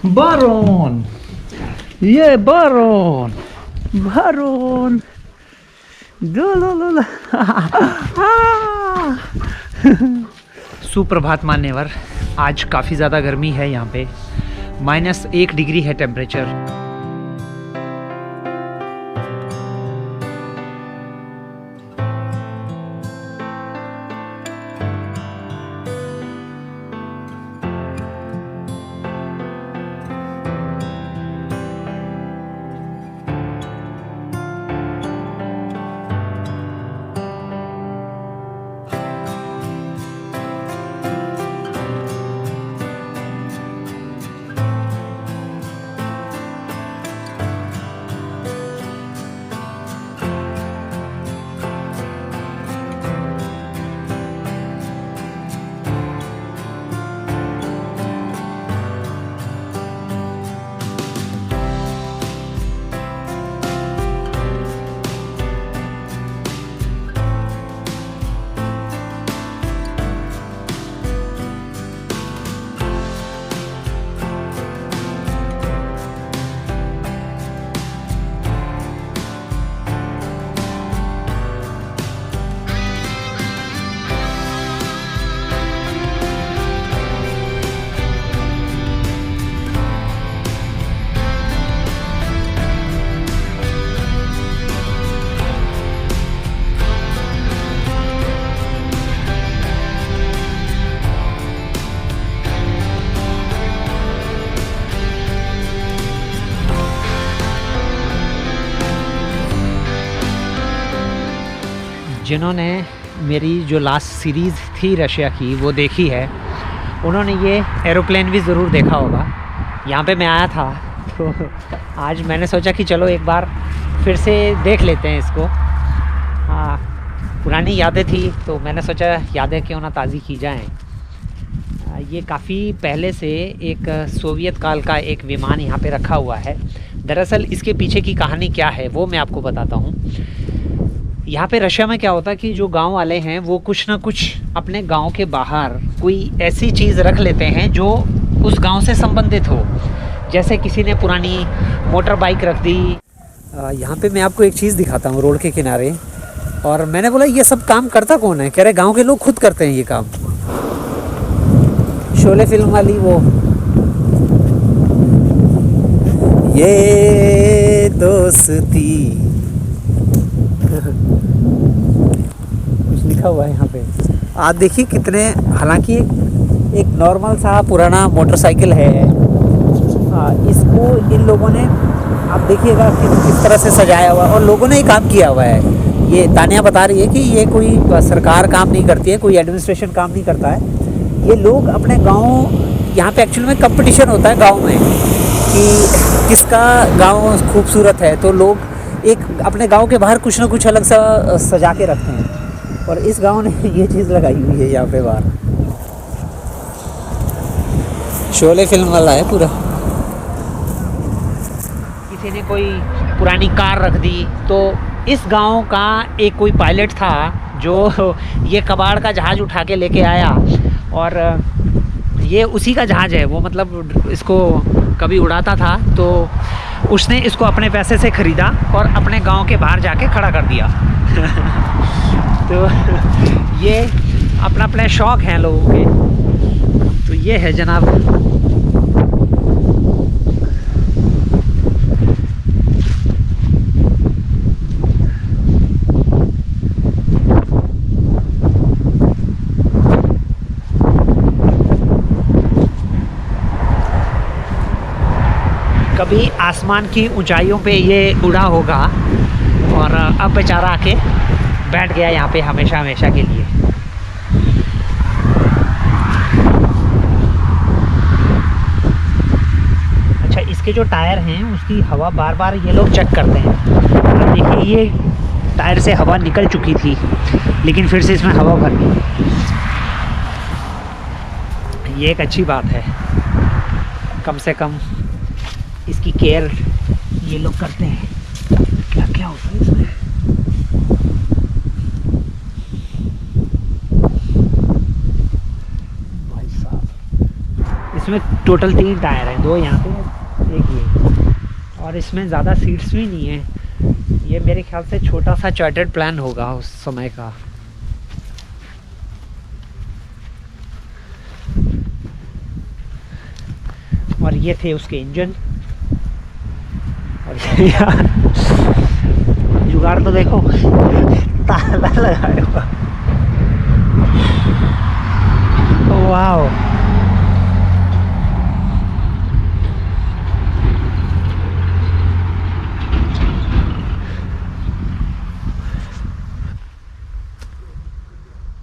Baron! Yeah, Baron! Baron! सुप्रभात मान्यवर। आज काफ़ी ज़्यादा गर्मी है यहाँ पे, -1 डिग्री है टेम्परेचर। जिन्होंने मेरी जो लास्ट सीरीज़ थी रशिया की वो देखी है, उन्होंने ये एरोप्लेन भी ज़रूर देखा होगा। यहाँ पे मैं आया था तो आज मैंने सोचा कि चलो एक बार फिर से देख लेते हैं इसको। हाँ, पुरानी यादें थी तो मैंने सोचा यादें क्यों ना ताज़ी की जाएं। ये काफ़ी पहले से एक सोवियत काल का एक विमान यहाँ पे रखा हुआ है। दरअसल इसके पीछे की कहानी क्या है वो मैं आपको बताता हूँ। यहाँ पे रशिया में क्या होता है कि जो गांव वाले हैं वो कुछ ना कुछ अपने गांव के बाहर कोई ऐसी चीज़ रख लेते हैं जो उस गांव से संबंधित हो। जैसे किसी ने पुरानी मोटर बाइक रख दी। यहाँ पे मैं आपको एक चीज़ दिखाता हूँ रोड के किनारे, और मैंने बोला ये सब काम करता कौन है? कह रहे गांव के लोग खुद करते हैं ये काम। शोले फिल्म वाली वो, ये दोस्ती कुछ लिखा हुआ है यहाँ पे। आप देखिए कितने, हालांकि एक नॉर्मल सा पुराना मोटरसाइकिल है। इसको इन लोगों ने, आप देखिएगा किस तरह से सजाया हुआ, और लोगों ने ये काम किया हुआ है। ये तानिया बता रही है कि ये कोई सरकार काम नहीं करती है, कोई एडमिनिस्ट्रेशन काम नहीं करता है। ये लोग अपने गाँव, यहाँ पे एक्चुअली में कंपटीशन होता है गाँव में कि किसका गाँव खूबसूरत है, तो लोग एक अपने गांव के बाहर कुछ ना कुछ अलग सा सजा के रखते हैं। और इस गांव ने ये चीज़ लगाई हुई है यहाँ पे बाहर। शोले फिल्म वाला है पूरा। किसी ने कोई पुरानी कार रख दी, तो इस गांव का एक कोई पायलट था जो ये कबाड़ का जहाज़ उठा के लेके आया, और ये उसी का जहाज़ है। वो मतलब इसको कभी उड़ाता था तो उसने इसको अपने पैसे से ख़रीदा और अपने गांव के बाहर जाके खड़ा कर दिया। तो ये अपना अपने शौक़ हैं लोगों के। तो ये है जनाब। कभी आसमान की ऊंचाइयों पे ये उड़ा होगा, और अब बेचारा आके बैठ गया यहाँ पे हमेशा हमेशा के लिए। अच्छा, इसके जो टायर हैं उसकी हवा बार बार ये लोग चेक करते हैं। अब देखिए ये टायर से हवा निकल चुकी थी, लेकिन फिर से इसमें हवा भर गई। ये एक अच्छी बात है, कम से कम इसकी केयर ये लोग करते हैं। क्या क्या होता है इसमें? इसमें टोटल 3 टायर हैं, 2 यहाँ पे, 1 ये, और इसमें ज़्यादा सीट्स भी नहीं है। ये मेरे ख्याल से छोटा सा चार्टर्ड प्लान होगा उस समय का। और ये थे उसके इंजन। और यार जुगाड़ तो देखो, ताला लगाया हुआ। वाओ,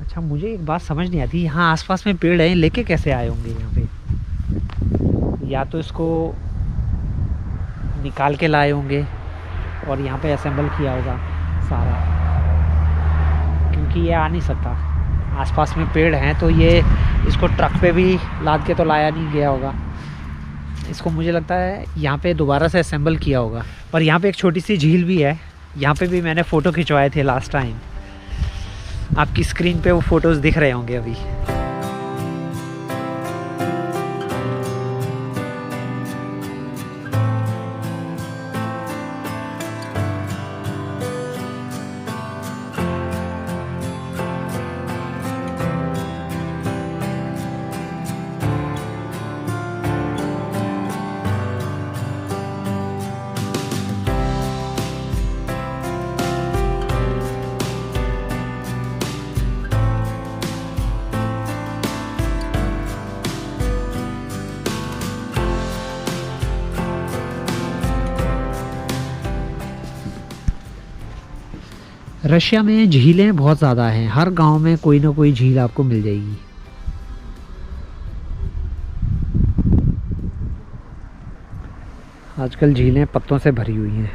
अच्छा मुझे एक बात समझ नहीं आती, यहाँ आसपास में पेड़ हैं, लेके कैसे आए होंगे यहाँ पे? या तो इसको निकाल के लाए होंगे और यहाँ पे असेंबल किया होगा सारा, क्योंकि ये आ नहीं सकता। आसपास में पेड़ हैं तो ये इसको ट्रक पे भी लाद के तो लाया नहीं गया होगा। इसको मुझे लगता है यहाँ पे दोबारा से असेंबल किया होगा। और यहाँ पे एक छोटी सी झील भी है, यहाँ पे भी मैंने फ़ोटो खिंचवाए थे लास्ट टाइम। आपकी स्क्रीन पे वो फ़ोटोज़ दिख रहे होंगे अभी। रशिया में झीलें बहुत ज़्यादा हैं, हर गांव में कोई ना कोई झील आपको मिल जाएगी। आजकल झीलें पत्तों से भरी हुई हैं।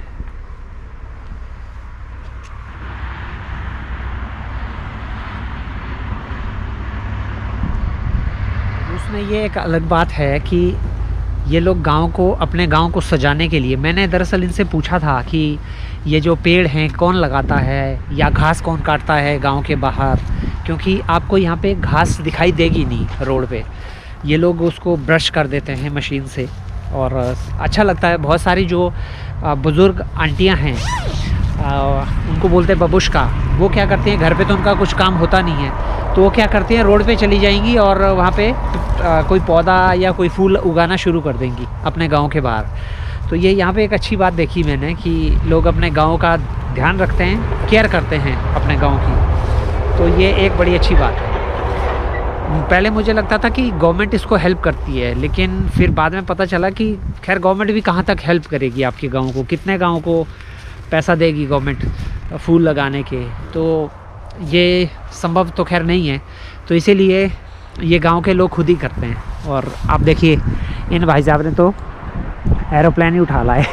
उसमें ये एक अलग बात है कि ये लोग गांव को, अपने गांव को सजाने के लिए, मैंने दरअसल इनसे पूछा था कि ये जो पेड़ हैं कौन लगाता है या घास कौन काटता है गांव के बाहर, क्योंकि आपको यहाँ पे घास दिखाई देगी नहीं रोड पे। ये लोग उसको ब्रश कर देते हैं मशीन से और अच्छा लगता है। बहुत सारी जो बुज़ुर्ग आंटियाँ हैं, उनको बोलते हैं बबुश्का, वो क्या करती हैं, घर पे तो उनका कुछ काम होता नहीं है, तो वो क्या करती हैं, रोड पे चली जाएंगी और वहाँ पे कोई पौधा या कोई फूल उगाना शुरू कर देंगी अपने गांव के बाहर। तो ये यहाँ पे एक अच्छी बात देखी मैंने कि लोग अपने गांव का ध्यान रखते हैं, केयर करते हैं अपने गांव की। तो ये एक बड़ी अच्छी बात है। पहले मुझे लगता था कि गवर्नमेंट इसको हेल्प करती है, लेकिन फिर बाद में पता चला कि खैर गवर्नमेंट भी कहाँ तक हेल्प करेगी आपके गाँव को, कितने गाँव को पैसा देगी गवर्नमेंट फूल लगाने के, तो ये संभव तो खैर नहीं है। तो इसीलिए ये गांव के लोग खुद ही करते हैं। और आप देखिए इन भाई साहब ने तो एरोप्लेन ही उठा लाए।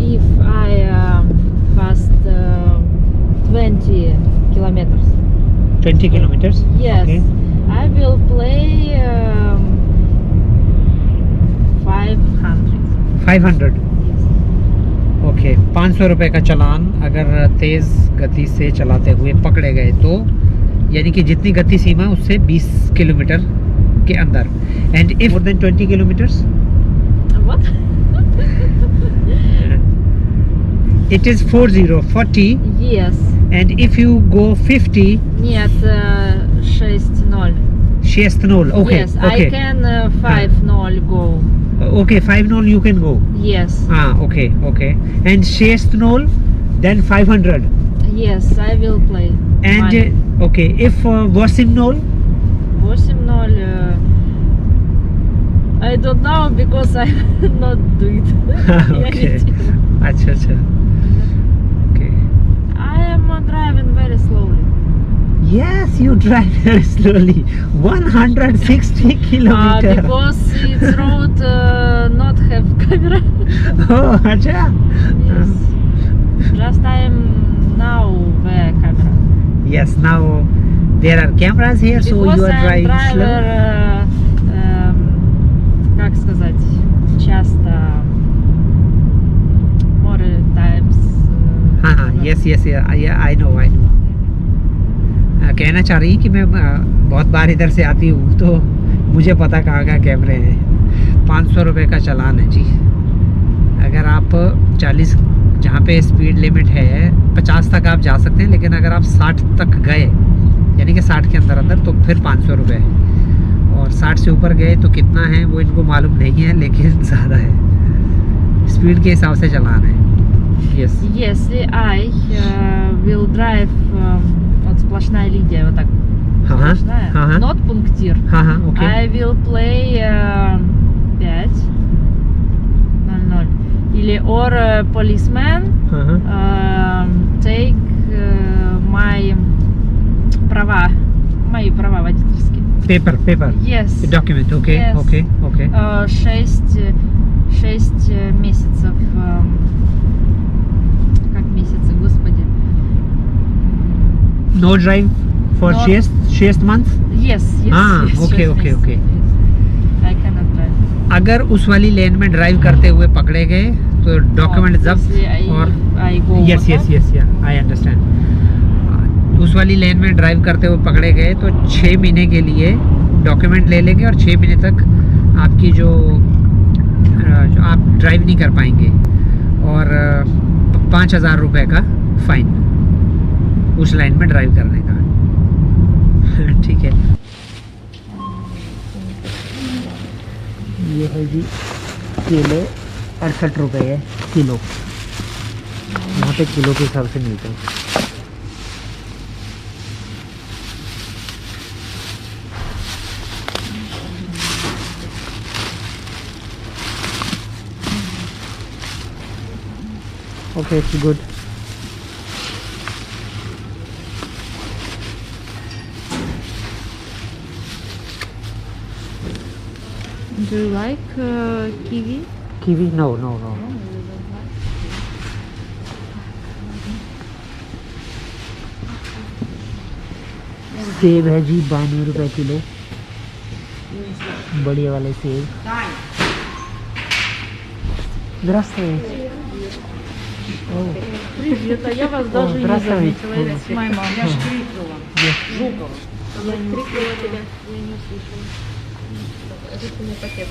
If I fast 20 kilometers, 20 kilometers? yes, Okay. I will play 500. 500? Yes. Okay, 500 रुपये का चालान अगर तेज़ गति से चलाते हुए पकड़े गए तो, यानी कि जितनी गति सीमा उससे 20 किलोमीटर के अंदर। And if more than 20 kilometres What? it is 40 Yes. and if you go 50 Нет, 6-0. 6-0. Okay, Yes, okay. I can 5-0 go. Okay, 5-0 you can go. Yes. Okay, okay. And 6-0 then 500. Yes, I will play. And okay, if 8-0 8-0. I don't know because I not do it. Okay. अच्छा अच्छा। Okay. I am Yes, you drive very slowly. 160 kilometer. Because its road not have camera. Oh, अच्छा. Yes. Just I am now the camera. Yes, now there are cameras here, so Because you are I am driving driver, slow. как сказать, часто, more times. हाँ हाँ, yes, I know. कहना चाह रही कि मैं बहुत बार इधर से आती हूँ, तो मुझे पता कहाँ कहाँ कैमरे हैं. 500 रुपये का चालान है जी. अगर आप 40 जहाँ पे स्पीड लिमिट है 50 तक आप जा सकते हैं, लेकिन अगर आप 60 तक गए, यानी कि 60 के अंदर तो फिर 500 रुपये है. और 60 से ऊपर गए तो कितना है वो इनको मालूम नहीं है, लेकिन ज़्यादा है. स्पीड के हिसाब से चलाना है. Yes. Если I will drive, вот сплошная линия, вот так, हाँ сплошная, हाँ not пунктир, हाँ, okay. I will play 5:00 или or policeman हाँ. take мои права водительские. Paper. Yes. Document, okay, Yes. okay. 6 месяцев. Как месяцы, господи. No drive for No. 6 months. Yes. हाँ, yes, okay, 6 okay. месяцев. Yes. I cannot drive. अगर उस वाली लेन में drive करते हुए पकड़े गए तो डॉक्यूमेंट जब्त. Если और I go yes вот так, I understand. उस वाली लेन में ड्राइव करते हुए पकड़े गए तो 6 महीने के लिए डॉक्यूमेंट ले लेंगे और 6 महीने तक आपकी जो आप ड्राइव नहीं कर पाएंगे, और 5,000 रुपये का फाइन उस लाइन में ड्राइव करने का. ठीक है. ये है जी केले 68 रुपये है किलो. यहाँ पे किलो के हिसाब से मिलते हैं. Okay, it's good. Do you like kiwi? Kiwi? No. सेब है जी 92 रुपये किलो. बढ़िया वाले सेब. Здравствуйте. Привет, а я вас даже не здравствуйте. заметила. Это с моей мамой. Я ж крикнула. Жукова. Я не крикнула тебя, я не услышала. Это не пакет.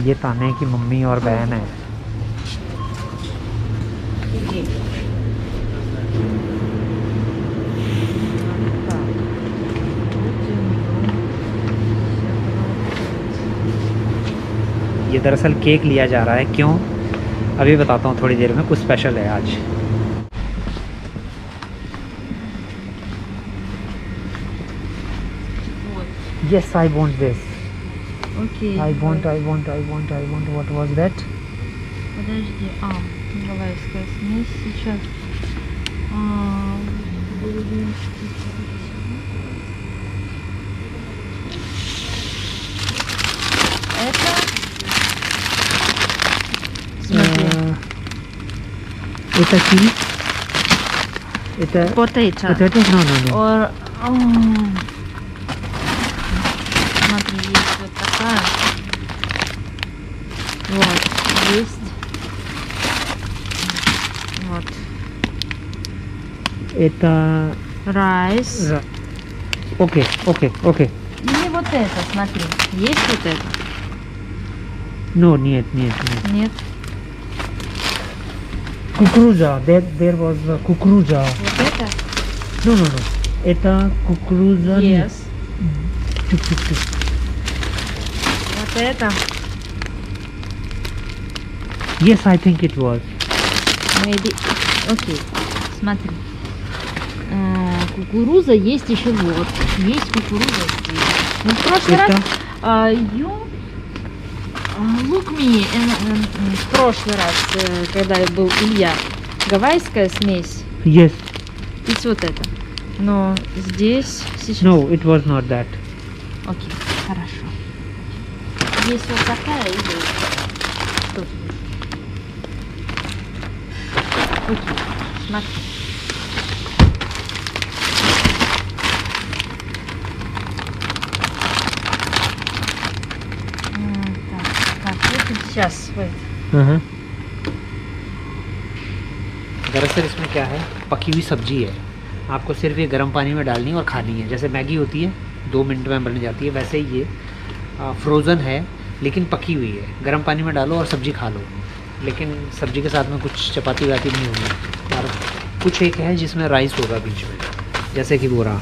ये ताने की मम्मी और बहन है. ये दरअसल केक लिया जा रहा है. क्यों? अभी बताता हूँ थोड़ी देर में. कुछ स्पेशल है आज. Yes, I want this. Окей. I want. What was that? Подожди. Гавайская смесь сейчас. Это? Смотри. Это чили? Это Potato. potato? No. Or, смотри, есть вот такая. Вот, есть. Вот. Это... Райс. Окей. Или вот это, смотри. Есть вот это? No, нет. Нет. Кукуруза. There was кукуруза. Вот это? No. Это кукуруза. Yes. Чук. Вот это? Yes, I think it was. Maybe. Окей. Смотри. Кукуруза есть еще вот. Есть кукуруза здесь. Ну, в прошлый Это? раз look me, в прошлый раз, когда был Илья, гавайская смесь, Yes. и вот это. Но здесь сейчас... No, it was not that. Окей, хорошо. Есть вот такая идея. Тут. Окей, смотри. Так, вот сейчас, wait. दरअसल इसमें क्या है, पकी हुई सब्जी है, आपको सिर्फ ये गर्म पानी में डालनी है और खानी है। जैसे मैगी होती है 2 मिनट में बन जाती है, वैसे ही ये फ्रोज़न है लेकिन पकी हुई है। गर्म पानी में डालो और सब्जी खा लो, लेकिन सब्जी के साथ में कुछ चपाती वाती नहीं होगी। और कुछ एक है जिसमें राइस होगा बीच में, जैसे कि वो रहा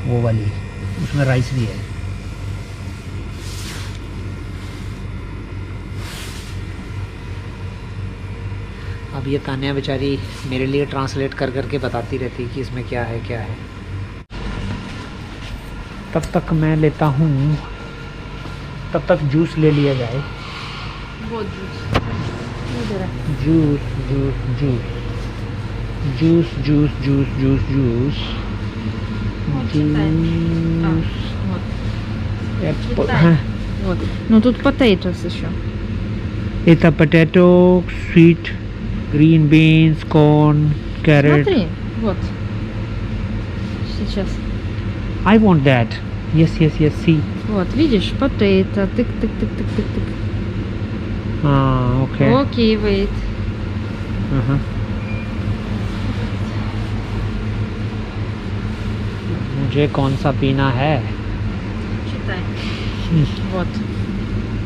वो वाली, उसमें राइस भी है। अब ये तान्या बेचारी मेरे लिए ट्रांसलेट कर करके बताती रहती कि इसमें क्या है क्या है। तब तक मैं लेता हूँ, तब तक जूस ले लिया जाए। Вот juice. Иди. Juice juice juice juice juice juice juice juice Вот, читай. Juice Вот. Apple. Читай. हाँ, Вот. Ну тут potatoes еще. это potato, sweet, green beans, corn, carrot. Смотри, вот. Сейчас. I want that. Yes, yes, yes. See. Вот, видишь, potato. Тык-тык-тык-тык-тык-тык. Okay. Окей, wait. मुझे कौन सा पीना है? Читай. Вот.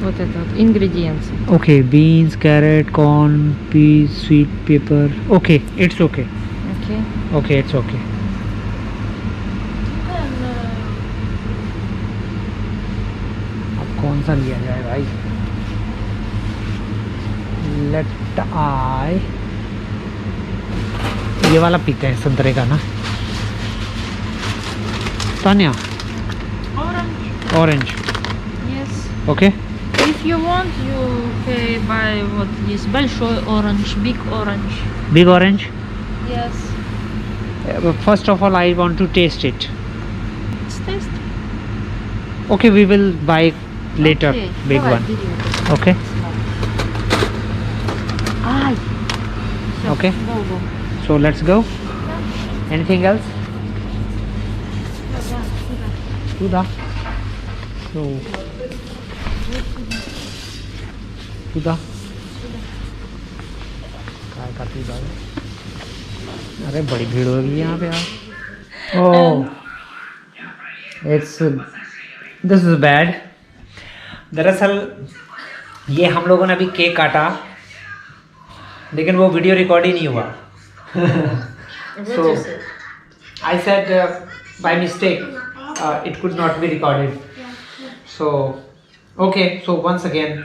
Вот это вот. Ингредиенты. Okay, beans, carrot, corn, peas, sweet pepper. Okay, it's okay. Окей. Okay, it's okay. अब कौन सा लिया जाए भाई? Let I ये वाला पीते हैं, संतरे का ना। Tanya, Orange. orange. Yes. Okay. If you want, you can buy вот this большой orange, big orange. Big orange. Yes. First of all, I want to taste it. It's taste. Okay, we will buy later. Okay, Big давай, one. бери вот это. Okay. Ай. Всё, Okay. go, go. So let's go. Anything else? Сюда. Туда. So. Туда. काय का तूदा? अरे बड़ी भीड़ हो गई यहाँ पे यार। Oh, this is bad. दरअसल ये हम लोगों ने अभी केक काटा, लेकिन वो वीडियो रिकॉर्ड ही नहीं हुआ। So I said by mistake it could not be recorded. So okay, so once again.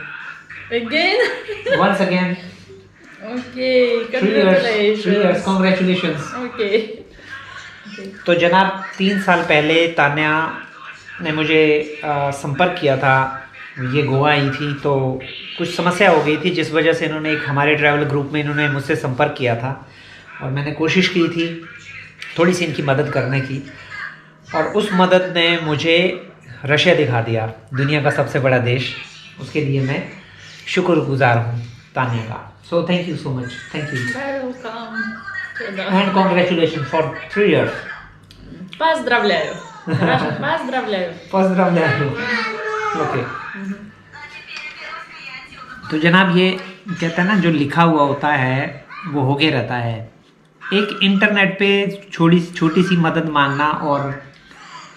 Once again. Okay, 3 years, congratulations. Okay. तो जनाब 3 साल पहले तान्या ने मुझे संपर्क किया था। ये गोवा आई थी तो कुछ समस्या हो गई थी, जिस वजह से इन्होंने एक हमारे ट्रैवल ग्रुप में इन्होंने मुझसे संपर्क किया था और मैंने कोशिश की थी थोड़ी सी इनकी मदद करने की, और उस मदद ने मुझे रशिया दिखा दिया, दुनिया का सबसे बड़ा देश। उसके लिए मैं शुक्रगुजार हूँ तान्या का। So thank you so much, thank you Welcome. And congratulation for 3 years. Поздравляю. Поздравляю. Поздравляю. Okay. तो जनाब ये कहते हैं ना, जो लिखा हुआ होता है वो होके रहता है। एक इंटरनेट पे छोटी सी मदद मांगना और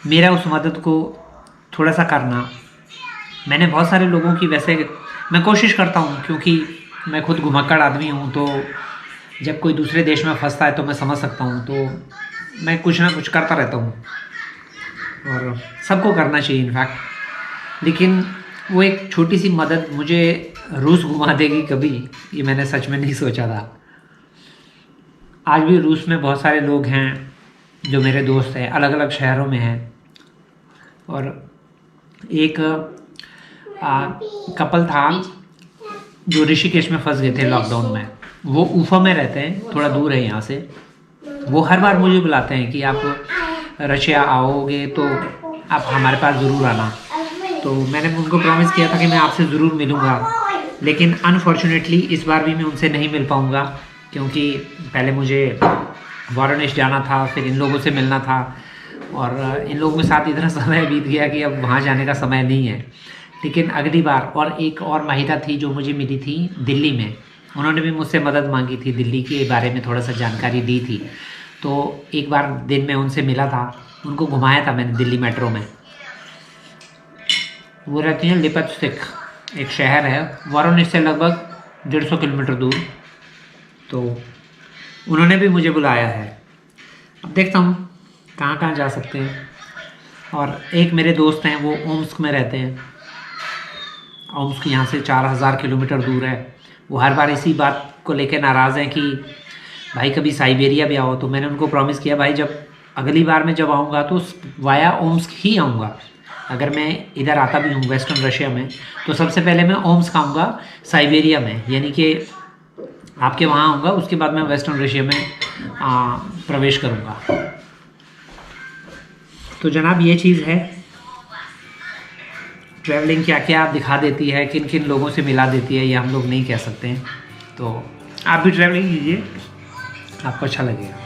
मेरा उस मदद को थोड़ा सा करना। मैंने बहुत सारे लोगों की, वैसे मैं कोशिश करता हूँ क्योंकि मैं खुद घुमक्कड़ आदमी हूँ, तो जब कोई दूसरे देश में फंसता है तो मैं समझ सकता हूँ, तो मैं कुछ ना कुछ करता रहता हूँ और सबको करना चाहिए इनफैक्ट। लेकिन वो एक छोटी सी मदद मुझे रूस घुमा देगी कभी, ये मैंने सच में नहीं सोचा था। आज भी रूस में बहुत सारे लोग हैं जो मेरे दोस्त हैं, अलग अलग शहरों में हैं। और एक कपल था जो ऋषिकेश में फंस गए थे लॉकडाउन में। वो उफा में रहते हैं, थोड़ा दूर है यहाँ से। वो हर बार मुझे बुलाते हैं कि आप रशिया आओगे तो आप हमारे पास ज़रूर आना। तो मैंने उनको प्रॉमिस किया था कि मैं आपसे ज़रूर मिलूँगा, लेकिन अनफॉर्चुनेटली इस बार भी मैं उनसे नहीं मिल पाऊँगा, क्योंकि पहले मुझे वाराणसी जाना था, फिर इन लोगों से मिलना था, और इन लोगों के साथ इतना समय बीत गया कि अब वहाँ जाने का समय नहीं है। लेकिन अगली बार, और एक और महिला थी जो मुझे मिली थी दिल्ली में, उन्होंने भी मुझसे मदद मांगी थी, दिल्ली के बारे में थोड़ा सा जानकारी दी थी। तो एक बार दिन में उनसे मिला था, उनको घुमाया था मैंने दिल्ली मेट्रो में। वो रहती हैं लिपस्टिक, एक शहर है वाराणसी से लगभग 150 किलोमीटर दूर। तो उन्होंने भी मुझे बुलाया है। अब देखता हूँ कहाँ कहाँ जा सकते हैं। और एक मेरे दोस्त हैं, वो ओम्स्क में रहते हैं। ओम्स्क यहाँ से 4000 किलोमीटर दूर है। वो हर बार इसी बात को लेकर नाराज़ हैं कि भाई कभी साइबेरिया भी आओ। तो मैंने उनको प्रॉमिस किया, भाई जब अगली बार मैं जब आऊँगा तो वाया ओम्स्क ही आऊँगा। अगर मैं इधर आता भी हूँ वेस्टर्न रशिया में, तो सबसे पहले मैं ओम्स्क आऊँगा साइबेरिया में, यानी कि आपके वहाँ आऊँगा, उसके बाद मैं वेस्टर्न रशिया में प्रवेश करूँगा। तो जनाब ये चीज़ है, ट्रैवलिंग क्या क्या दिखा देती है, किन किन लोगों से मिला देती है, ये हम लोग नहीं कह सकते हैं। तो आप भी ट्रैवलिंग कीजिए, आपको अच्छा लगेगा।